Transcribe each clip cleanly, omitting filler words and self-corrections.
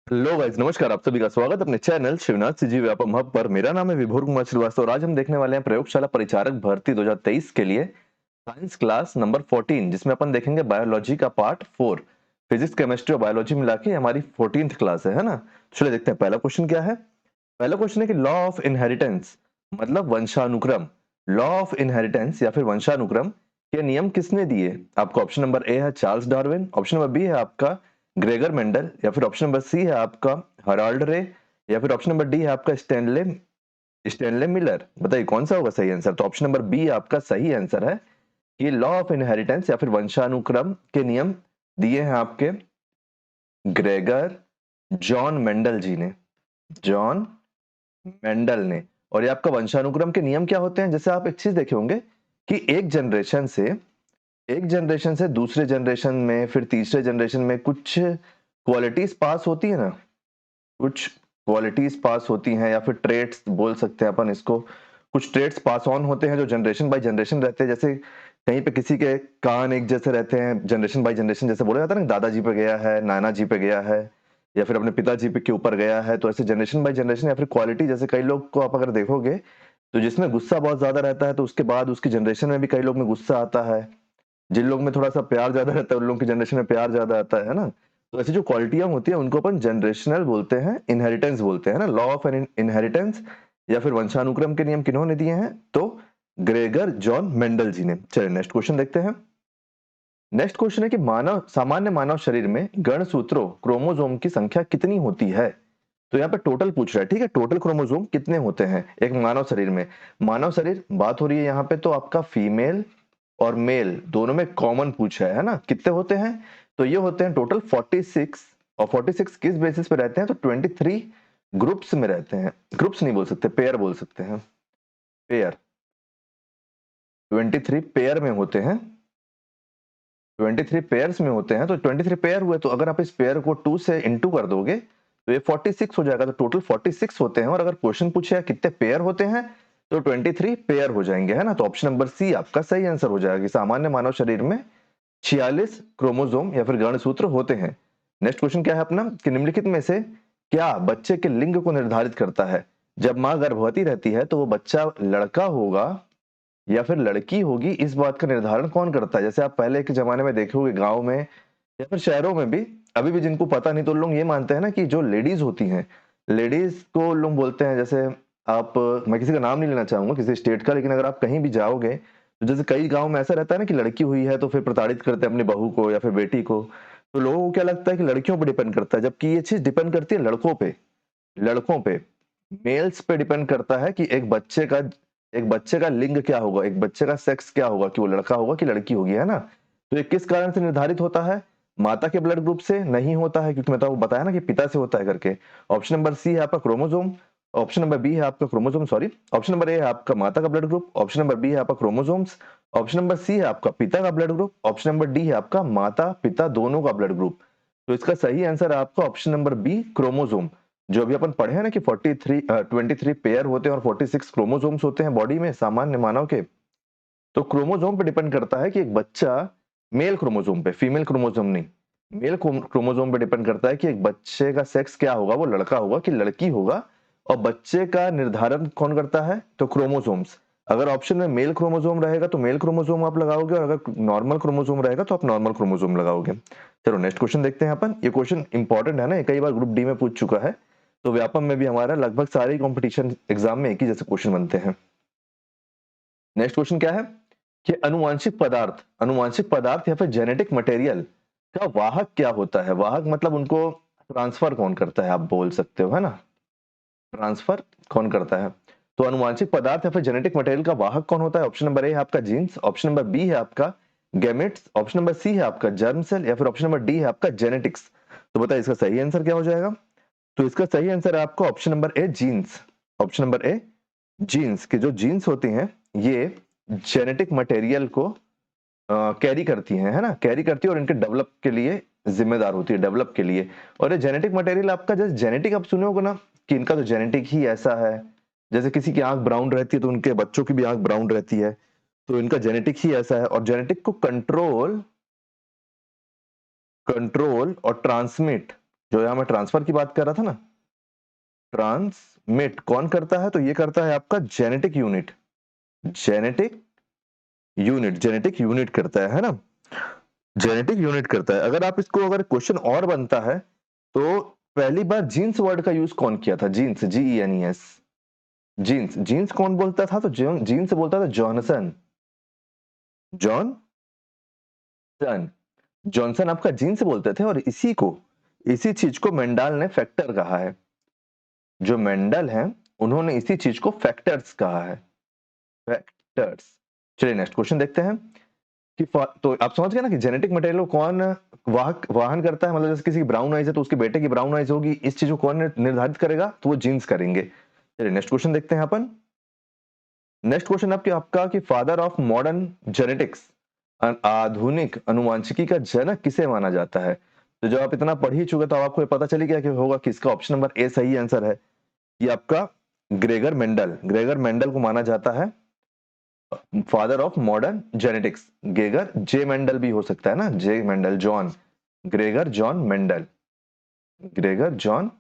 Hello guys, नमस्कार। आप सभी का स्वागत अपने channel Shivnath CG Vyapam hub पर। मेरा नाम है विभोर कुमार श्रीवास्तव और आज हम देखने वाले हैं प्रयोगशाला परिचारक भर्ती 2023 के लिए साइंस क्लास नंबर 14, जिसमें अपन देखेंगे बायोलॉजी का पार्ट 4। फिजिक्स, केमिस्ट्री और बायोलॉजी मिला के हमारी 14th क्लास है ना। चलिए देखते हैं पहला क्वेश्चन क्या है। पहला क्वेश्चन है कि लॉ ऑफ इनहेरिटेंस मतलब वंशानुक्रम, लॉ ऑफ इनहेरिटेंस या फिर वंशानुक्रम के नियम किसने दिए? आपका ऑप्शन नंबर ए है Charles Darwin, option number B है आपका ग्रेगर मेंडल, या फिर ऑप्शन नंबर सी है आपका हराल्ड रे, या फिर ऑप्शन नंबर डी है आपका स्टैनले स्टैनले मिलर। बताइए कौन सा होगा सही आंसर। तो ऑप्शन नंबर बी आपका सही आंसर है कि लॉ ऑफ इनहेरिटेंस या फिर वंशानुक्रम के नियम दिए हैं आपके ग्रेगर जॉन मेंडल जी ने, जॉन मेंडल ने। और ये आपका वंशानुक्रम के नियम क्या होते हैं, जैसे आप एक चीज देखे होंगे कि एक जनरेशन से दूसरे जनरेशन में, फिर तीसरे जनरेशन में कुछ क्वालिटीज पास होती है ना, कुछ क्वालिटीज पास होती हैं या फिर ट्रेट्स बोल सकते हैं अपन इसको। कुछ ट्रेट्स पास ऑन होते हैं जो जनरेशन बाय जनरेशन रहते हैं। जैसे कहीं पे किसी के कान एक जैसे रहते हैं जनरेशन बाय जनरेशन, जैसे बोला जाता है ना दादाजी पे गया है, नाना जी पे गया है, या फिर अपने पिताजी पे के ऊपर गया है। तो ऐसे जनरेशन बाय जनरेशन या फिर क्वालिटी, जैसे कई लोग को आप अगर देखोगे तो जिसमें गुस्सा बहुत ज्यादा रहता है तो उसके बाद उसकी जनरेशन में भी कई लोग में गुस्सा आता है। जिन लोग में थोड़ा सा प्यार ज्यादा रहता है उन लोगों की जनरेशन में प्यार ज्यादा आता है ना। तो ऐसी जो क्वालिटियां होती है उनको अपन जनरेशनल बोलते हैं, इनहेरिटेंस बोलते हैं ना। लॉ ऑफ इनहेरिटेंस या फिर वंशानुक्रम के नियम किन्होंने दिए हैं? तो ग्रेगर जॉन मेंडल जी ने। चलिए नेक्स्ट क्वेश्चन देखते हैं। नेक्स्ट क्वेश्चन है कि सामान्य मानव शरीर में गणसूत्रों क्रोमोसोम की संख्या कितनी होती है? तो यहाँ पे टोटल पूछ रहा है, ठीक है। टोटल क्रोमोसोम कितने होते हैं एक मानव शरीर में? मानव शरीर बात हो रही है यहाँ पे, तो आपका फीमेल और मेल दोनों में कॉमन पूछा है ना। कितने होते हैं? तो ये होते हैं टोटल 46। और 46 किस बेसिस पे रहते हैं? तो 23 ग्रुप्स में रहते हैं। ग्रुप्स नहीं बोल सकते, पेयर बोल सकते हैं। पेयर, 23 पेयर में होते हैं। 23 पेयर्स में होते हैं। तो 23 पेयर हुए, तो अगर आप इस पेयर को 2 से इंटू कर दोगे तो ये 46 हो जाएगा। तो टोटल 46 होते हैं। और अगर क्वेश्चन पूछे कितने पेयर होते हैं तो 23 पेयर हो जाएंगे, है ना। तो ऑप्शन नंबर सी आपका सही आंसर हो जाएगा कि सामान्य मानव शरीर में 46 क्रोमोसोम या फिर गणसूत्र होते हैं। नेक्स्ट क्वेश्चन क्या है अपना कि निम्नलिखित में से क्या बच्चे के लिंग को निर्धारित करता है? जब मां गर्भवती रहती है तो वो बच्चा लड़का होगा या फिर लड़की होगी, इस बात का निर्धारण कौन करता है? जैसे आप पहले के जमाने में देखे होंगे गांव में या फिर शहरों में भी, अभी भी जिनको पता नहीं तो लोग ये मानते हैं ना कि जो लेडीज होती हैं, लेडीज को लोग बोलते हैं, जैसे आप, मैं किसी का नाम नहीं लेना चाहूंगा किसी स्टेट का, लेकिन अगर आप कहीं भी जाओगे तो जैसे कई गांव में ऐसा रहता है ना कि लड़की हुई है तो फिर प्रताड़ित करते हैं अपनी बहू को या फिर बेटी को। तो लोगों को क्या लगता है कि लड़कियों पर डिपेंड करता है, जबकि ये चीज डिपेंड करती है लड़कों पे। लड़कों पे, मेल्स पे डिपेंड करता है कि एक बच्चे का लिंग क्या होगा, एक बच्चे का सेक्स क्या होगा, कि वो लड़का होगा कि लड़की होगी, है ना। तो ये किस कारण से निर्धारित होता है? माता के ब्लड ग्रुप से नहीं होता है, क्योंकि मैं तो आपको बताया ना कि पिता से होता है करके। ऑप्शन नंबर सी है आपका क्रोमोसोम, ऑप्शन नंबर बी है आपका chromosome, sorry, option number A है आपका माता का blood group, option number B है आपका क्रोमोसोम्स, ऑप्शन नंबर सी है आपका पिता का blood group, option number D है आपका माता पिता दोनों का ब्लड ग्रुप। तो इसका सही आंसर है आपका ऑप्शन नंबर बी क्रोमोसोम। जो अभी अपन पढ़े हैं ना कि 23 पेयर होते हैं और 46 क्रोमोसोम्स होते हैं बॉडी में सामान्य मानव के। तो क्रोमोसोम पे डिपेंड करता है कि एक बच्चा, मेल क्रोमोसोम पे, फीमेल क्रोमोसोम नहीं, मेल क्रोमोसोम पे डिपेंड करता है कि एक बच्चे का सेक्स क्या होगा, वो लड़का होगा कि लड़की होगा। और बच्चे का निर्धारण कौन करता है? तो क्रोमोसोम्स। अगर ऑप्शन में मेल क्रोमोसोम रहेगा तो मेल क्रोमोसोम आप लगाओगे, और अगर नॉर्मल क्रोमोसोम रहेगा तो आप नॉर्मल क्रोमोसोम लगाओगे। चलो नेक्स्ट क्वेश्चन देखते हैं अपन। ये क्वेश्चन इंपॉर्टेंट है ना, ये कई बार ग्रुप डी में पूछ चुका है। तो व्यापम में भी हमारा लगभग सारे कंपटीशन एग्जाम में एक ही जैसे क्वेश्चन बनते हैं। नेक्स्ट क्वेश्चन क्या है कि अनुवांशिक पदार्थ या फिर जेनेटिक मटेरियल का वाहक क्या होता है? वाहक मतलब उनको ट्रांसफर कौन करता है, आप बोल सकते हो, है ना। ट्रांसफर कौन करता है? तो अनुवांशिक पदार्थ या फिर जेनेटिक मटेरियल का वाहक कौन होता है? ऑप्शन नंबर ए है आपका जीन्स, ऑप्शन नंबर बी है आपका गैमेट्स, ऑप्शन नंबर सी है आपका जर्म सेल, या फिर ऑप्शन नंबर डी है आपका जेनेटिक्स। तो बताइए इसका सही आंसर क्या हो जाएगा। तो इसका सही आंसर है आपका option number A genes. Option number A genes, की जो जीन्स होती हैं ये जेनेटिक मटेरियल को कैरी करती हैं, है ना, कैरी करती है और इनके डेवलप के लिए जिम्मेदार होती है, डेवलप के लिए। और ये जेनेटिक मटेरियल आपका, जैसे जेनेटिक आप सुने होगे ना कि इनका तो जेनेटिक ही ऐसा है। जैसे किसी की आंख ब्राउन रहती है तो उनके बच्चों की भी आंख ब्राउन रहती है। तो इनका जेनेटिक ही ऐसा है। और जेनेटिक को कंट्रोल कंट्रोल और ट्रांसमिट जो यहाँ मैं ट्रांसफर की बात कर रहा था ना, ट्रांसमिट कौन करता है? तो ये करता है आपका genetic unit, genetic genetic unit करता है ना, जेनेटिक यूनिट करता है। अगर आप इसको, अगर क्वेश्चन और बनता है तो पहली बार जीन्स वर्ड का यूज कौन किया था? जीन्स, GENES, जीन्स, जीन्स कौन बोलता था? तो जीन्स बोलता था जॉनसन, जॉनसन, जॉनसन आपका जीन्स बोलते थे। और इसी चीज को मेंडल ने फैक्टर कहा है। जो मेंडल है उन्होंने इसी चीज को फैक्टर्स कहा है, फैक्टर्स। चलिए नेक्स्ट क्वेश्चन देखते हैं कि तो आप समझ गए ना कि जेनेटिक मटेरियल को कौन वाहन करता है। मतलब जैसे किसी की ब्राउन आइज है तो उसके बेटे की ब्राउन आइज होगी, इस चीज को कौन निर्धारित करेगा? तो वो जीन्स करेंगे। चलिए नेक्स्ट क्वेश्चन देखते हैं अपन। नेक्स्ट क्वेश्चन आपका कि फादर ऑफ मॉडर्न जेनेटिक्स, आधुनिक अनुवांशिकी का जनक किसे माना जाता है? तो जब आप इतना पढ़ ही चुके तो आपको पता चली गया कि होगा किसका ऑप्शन नंबर ए सही आंसर है। ये आपका ग्रेगर मेंडल, ग्रेगर मेंडल को माना जाता है father of modern genetics. Gregor J Mendel भी हो सकता है ना, J Mendel, John, Gregor John Mendel, Gregor John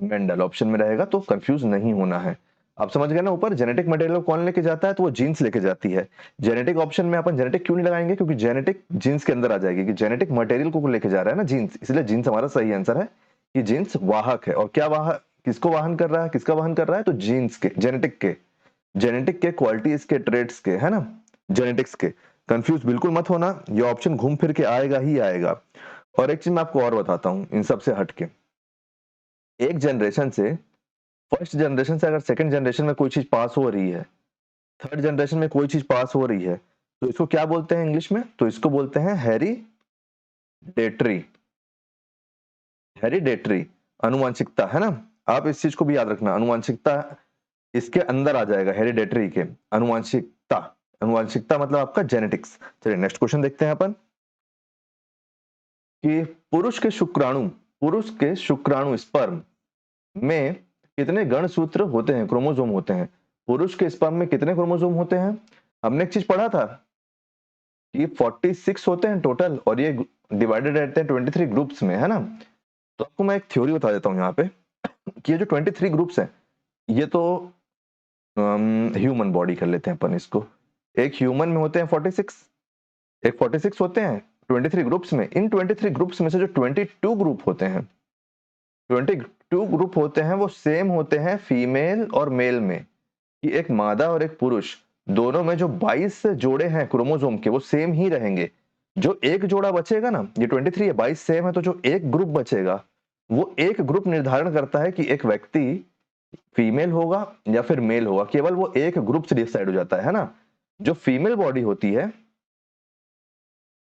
Mendel option में रहेगा, तो कंफ्यूज नहीं होना है। आप समझ गए ना? ऊपर जेनेटिक मटेरियल कौन लेके जाता है? तो वो जीन्स लेके जाती है। जेनेटिक ऑप्शन में अपन जेनेटिक क्यों नहीं लगाएंगे? क्योंकि जेनेटिक जीन्स के अंदर आ जाएगी कि जेनेटिक मटेरियल को लेके जा रहा है ना जीन्स, इसलिए जीन्स हमारा सही आंसर है कि जीन्स वाहक है। और क्या वाहक, किसको वाहन कर रहा है, किसका वाहन कर रहा है? तो जीन्स के, जेनेटिक के क्वालिटीज के, ट्रेड्स के, है ना, जेनेटिक्स के। कंफ्यूज बिल्कुल मत होना, ये ऑप्शन घूम फिर के आएगा ही आएगा। और एक चीज मैं आपको और बताता हूं इन सबसे हटके, एक जनरेशन से, फर्स्ट जनरेशन से अगर सेकंड जनरेशन में कोई चीज पास हो रही है, थर्ड जनरेशन में कोई चीज पास हो रही है, तो इसको क्या बोलते हैं इंग्लिश में? तो इसको बोलते हैं हेरिडेटरी, हेरिडेटरी, अनुवांशिकता, है ना। आप इस चीज को भी याद रखना, अनुवांशिकता इसके अंदर आ जाएगा, हेरिडेटरी के, अनुवांशिकता, अनुवांशिकता मतलब आपका जेनेटिक्स। चलिए नेक्स्ट क्वेश्चन देखते हैं अपन कि पुरुष के शुक्राणु स्पर्म में कितने गणसूत्र होते हैं, क्रोमोसोम होते हैं? पुरुष के स्पर्म में कितने क्रोमोसोम होते हैं? हमने एक चीज पढ़ा था कि 46 होते हैं टोटल, और ये डिवाइडेड रहते हैं 23 ग्रुप्स में, है ना। तो आपको मैं एक थ्योरी बता देता हूँ यहाँ पे कि ये जो 23 ग्रुप्स हैं, ये तो ह्यूमन बॉडी कर लेते हैं अपन इसको। एक ह्यूमन में होते हैं 46, एक 46 होते हैं 23 ग्रुप्स में। इन 23 ग्रुप्स में से जो 22 ग्रुप होते हैं, 22 ग्रुप होते हैं, वो सेम होते हैं फीमेल और मेल में, कि एक मादा और एक पुरुष दोनों में जो 22 जोड़े हैं क्रोमोसोम के, वो सेम ही रहेंगे। जो एक जोड़ा बचेगा ना, ये 23 है, 22 सेम है, तो जो एक ग्रुप बचेगा, वो एक ग्रुप निर्धारण करता है कि एक व्यक्ति फीमेल होगा या फिर मेल होगा। केवल वो एक ग्रुप से डिसाइड हो जाता है ना। जो फीमेल बॉडी होती है,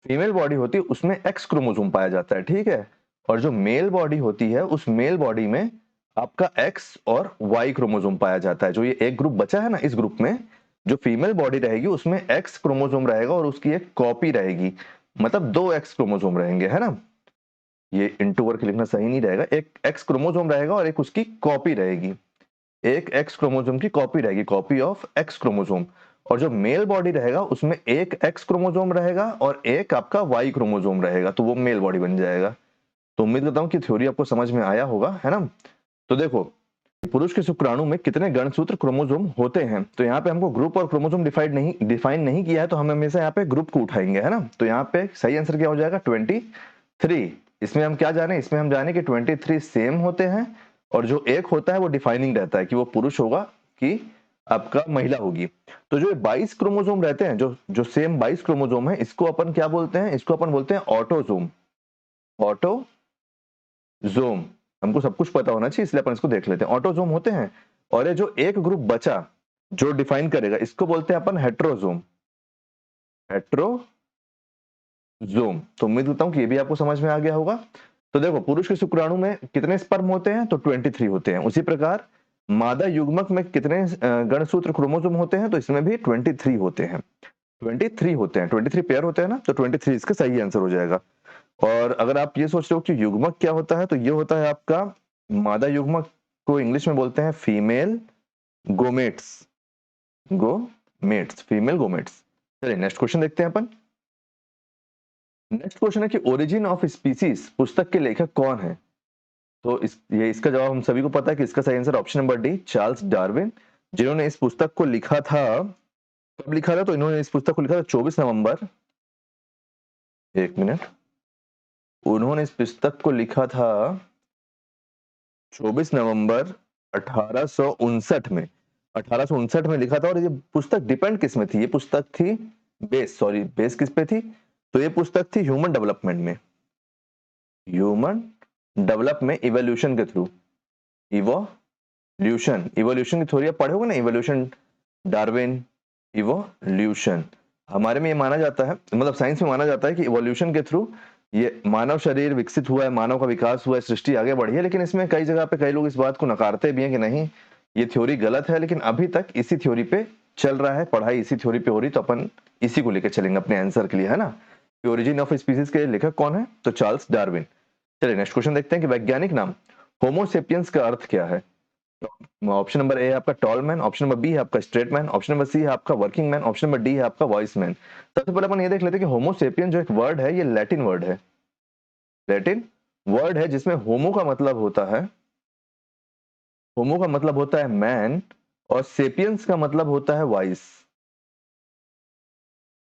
फीमेल बॉडी होती है, उसमें एक्स क्रोमोसोम पाया जाता है, ठीक है। और जो मेल बॉडी होती है, उस मेल बॉडी में आपका एक्स और वाई क्रोमोसोम पाया जाता है। जो ये एक ग्रुप बचा है ना, इस ग्रुप में जो फीमेल बॉडी रहेगी उसमें एक्स क्रोमोसोम रहेगा और उसकी एक कॉपी रहेगी, मतलब दो एक्स क्रोमोसोम रहेंगे, है ना। ये इंटू करके लिखना सही नहीं रहेगा, एक एक्स क्रोमोसोम रहेगा और एक उसकी कॉपी रहेगी, एक एक्स क्रोमोसोम की कॉपी रहेगी, कॉपी ऑफ एक्स क्रोमोसोम। और जो मेल बॉडी रहेगा उसमें एक एक्स क्रोमोसोम रहेगा और एक आपका वाई क्रोमोसोम रहेगा, तो वो मेल बॉडी बन जाएगा। तो उम्मीद करता हूं कि थ्योरी आपको समझ में आया होगा, है ना। तो देखो, पुरुष के शुक्राणु में कितने गणसूत्र क्रोमोसोम होते हैं? तो यहाँ पे हमको ग्रुप और क्रोमोसोम डिफाइन नहीं किया है, तो हम हमेशा यहाँ पे ग्रुप को उठाएंगे, है ना। तो यहाँ पे सही आंसर क्या हो जाएगा? 23। इसमें हम क्या जाने? इसमें हम जाने कि 23 सेम होते हैं, और जो एक होता है वो डिफाइनिंग रहता है कि वो पुरुष होगा कि आपका महिला होगी। तो जो 22 क्रोमोसोम रहते हैं, जो सेम 22 क्रोमोसोम है, इसको अपन क्या बोलते हैं? इसको अपन बोलते हैं ऑटोसोम, ऑटोजोम। हमको सब कुछ पता होना चाहिए, इसलिए अपन इसको देख लेते हैं। ऑटोजोम होते हैं, और ये जो एक ग्रुप बचा जो डिफाइन करेगा, इसको बोलते हैं अपन हेट्रोजोम, हेट्रोजोम। तो उम्मीद करता हूं कि ये भी आपको समझ में आ गया होगा। तो देखो, पुरुष के शुक्राणु में कितने स्पर्म होते हैं? तो 23 होते हैं। उसी प्रकार मादा युग्मक में कितने गणसूत्र क्रोमोसोम होते हैं? तो इसमें भी 23 होते हैं, 23 होते हैं, 23 पेयर होते हैं ना, तो 23 इसका सही आंसर हो जाएगा। और अगर आप ये सोच रहे हो कि युग्मक क्या होता है, तो ये होता है आपका मादा युग्मक, को इंग्लिश में बोलते हैं फीमेल गोमेट्स, फीमेल गोमेट्स। चलिए नेक्स्ट क्वेश्चन देखते हैं अपन। नेक्स्ट क्वेश्चन है कि ओरिजिन ऑफ स्पीसीज पुस्तक के लेखक कौन है? तो इसका जवाब हम सभी को पता है कि इसका सही answer option number D, Charles Darwin, जिन्होंने इस पुस्तक को लिखा था। कब लिखा था? तो इन्होंने इस पुस्तक को लिखा था 24 नवंबर, एक मिनट, उन्होंने इस पुस्तक को लिखा था 24 नवंबर 1859 में। 1859 में लिखा था। और ये पुस्तक डिपेंड किस में थी? ये पुस्तक थी बेस किस पे थी? तो ये पुस्तक थी ह्यूमन डेवलपमेंट में, ह्यूमन डेवलपमेंट इवोल्यूशन के थ्रू। इवोल्यूशन की थ्योरी आप पढ़े होगे ना, इवोल्यूशन, डार्विन, इवोल्यूशन। हमारे में ये माना जाता है, मतलब साइंस में माना जाता है कि इवोल्यूशन के थ्रू ये मानव शरीर विकसित हुआ है, मानव का विकास हुआ है, सृष्टि आगे बढ़ी है। लेकिन इसमें कई जगह पे कई लोग इस बात को नकारते भी हैं कि नहीं, ये थ्योरी गलत है। लेकिन अभी तक इसी थ्योरी पे चल रहा है, पढ़ाई इसी थ्योरी पे हो रही, तो अपन इसी को लेकर चलेंगे अपने आंसर के लिए, है ना। ओरिजिन ऑफ स्पीसीज के लेखक कौन है? तो चार्ल्स डार्विन। चलिए नेक्स्ट क्वेश्चन देखते हैं कि वैज्ञानिक नाम होमोसेपियंस का अर्थ क्या है। ऑप्शन नंबर ए है आपका tall man, option number B है आपका straight man, option number C है आपका working man, option number D है आपका वॉइस मैन। सबसे पहले अपन ये देख लेते हैं कि होमोसेपियन जो एक वर्ड है, ये लैटिन वर्ड है। लैटिन वर्ड है जिसमें होमो का मतलब होता है, होमो का मतलब होता है मैन, और सेपियंस का मतलब होता है वॉइस।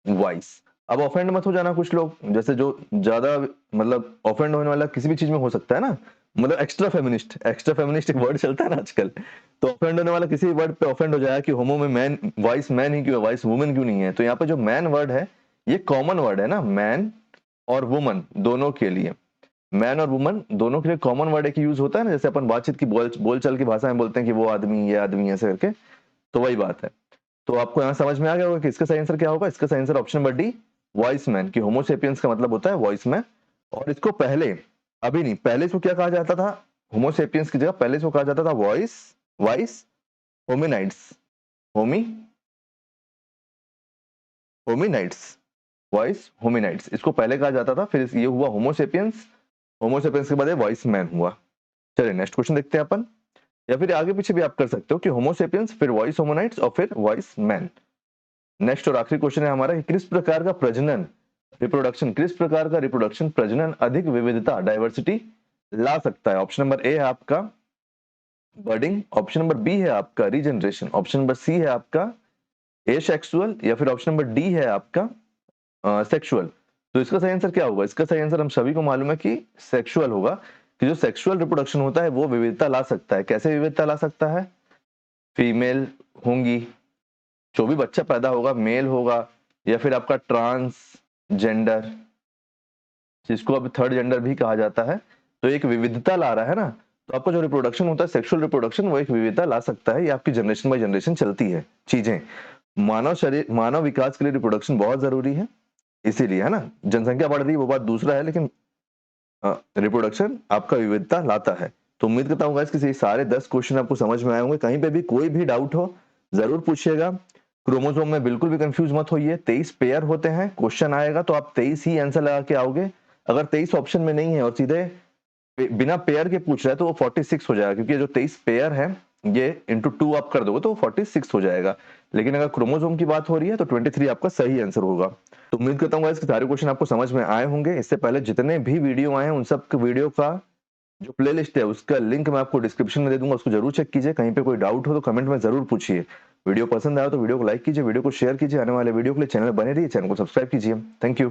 वॉइस। अब ऑफेंड मत हो जाना कुछ लोग, जैसे जो ज्यादा मतलब ऑफेंड होने वाला किसी भी चीज में हो सकता है ना, मतलब एक्स्ट्रा फेमिनिस्ट एक वर्ड चलता है ना आजकल। तो ऑफेंड होने वाला किसी वर्ड पे ऑफेंड हो जाएगा कि होमो में मैन, वॉइस मैन ही क्यों है, वॉइस वुमन क्यों नहीं है। तो यहाँ पे जो मैन वर्ड है ये कॉमन वर्ड है ना, मैन और वुमन दोनों के लिए, मैन और वुमन दोनों के लिए कॉमन वर्ड एक यूज होता है ना, जैसे अपन बातचीत की बोलचाल की भाषा में बोलते हैं कि वो आदमी, ये आदमी, ऐसे करके। तो वही बात है। तो आपको यहाँ समझ में आ गया होगा कि इसका सही आंसर क्या होगा। इसका सही answer option number D, voice man, की होमोसेपियंस का मतलब होता है वॉइस मैन। और इसको पहले, अभी नहीं, पहले इसको क्या कहा जाता था? होमोसेपियंस की जगह पहले इसको कहा जाता था वॉइस होमिनाइड्स, होमिनाइड्स, वॉइस होमिनाइड्स, इसको पहले कहा जाता था। फिर ये हुआ होमोसेपियंस, होमोसेपियंस के बाद वॉइस मैन हुआ। चलिए नेक्स्ट क्वेश्चन देखते हैं अपन, या फिर आगे पीछे भी आप कर सकते हो कि होमोसेपियंस, फिर वॉइस होमोनाइड्स और फिर वॉइस मैन। नेक्स्ट और आखिरी क्वेश्चन है हमारा कि किस प्रकार का प्रजनन, प्रजनन अधिक विविधता, डाइवर्सिटी ला सकता है। ऑप्शन नंबर ए है आपका बर्डिंग, ऑप्शन नंबर बी है आपका रीजनरेशन, ऑप्शन नंबर सी है आपका एसेक्सुअल, या फिर ऑप्शन नंबर डी है आपका सेक्सुअल। तो इसका सही आंसर क्या होगा? इसका सही आंसर हम सभी को मालूम है कि सेक्सुअल होगा, कि जो सेक्सुअल रिप्रोडक्शन होता है वो विविधता ला सकता है। कैसे विविधता ला सकता है? फीमेल होंगी, जो भी बच्चा पैदा होगा मेल होगा, या फिर आपका ट्रांसजेंडर, जिसको अब थर्ड जेंडर भी कहा जाता है। तो एक विविधता ला रहा है ना। तो आपका जो रिप्रोडक्शन होता है, सेक्सुअल रिप्रोडक्शन, वो एक विविधता ला सकता है। ये आपकी जनरेशन बाय जनरेशन चलती है चीजें। मानव विकास के लिए रिप्रोडक्शन बहुत जरूरी है, इसीलिए, है ना। जनसंख्या बढ़ रही है वो बात दूसरा है, लेकिन रिप्रोडक्शन आपका विविधता लाता है। तो उम्मीद करता हूँ कि सारे 10 क्वेश्चन आपको समझ में आए होंगे। कहीं पे भी कोई भी डाउट हो जरूर पूछिएगा। क्रोमोसोम में बिल्कुल भी कंफ्यूज मत होइए, 23 पेयर होते हैं। क्वेश्चन आएगा तो आप 23 ही आंसर लगा के आओगे। अगर 23 ऑप्शन में नहीं है और सीधे बिना पेयर के पूछ रहा है तो वो 46 हो जाएगा, क्योंकि जो 23 पेयर है ये इंटू 2 आप कर दोगे तो 46 हो जाएगा। लेकिन अगर क्रोमोसोम की बात हो रही है तो 23 आपका सही आंसर होगा। तो उम्मीद करता हूँ इसके सारे क्वेश्चन आपको समझ में आए होंगे। इससे पहले जितने भी वीडियो आए हैं उन सब वीडियो का जो प्लेलिस्ट है उसका लिंक मैं आपको डिस्क्रिप्शन में दे दूंगा, उसको जरूर चेक कीजिए। कहीं पे कोई डाउट हो तो कमेंट में जरूर पूछिए। वीडियो पसंद आया तो वीडियो को लाइक कीजिए, वीडियो को शेयर कीजिए। आने वाले वीडियो के लिए चैनल बने रहिए, चैनल को सब्सक्राइब कीजिए। Thank you.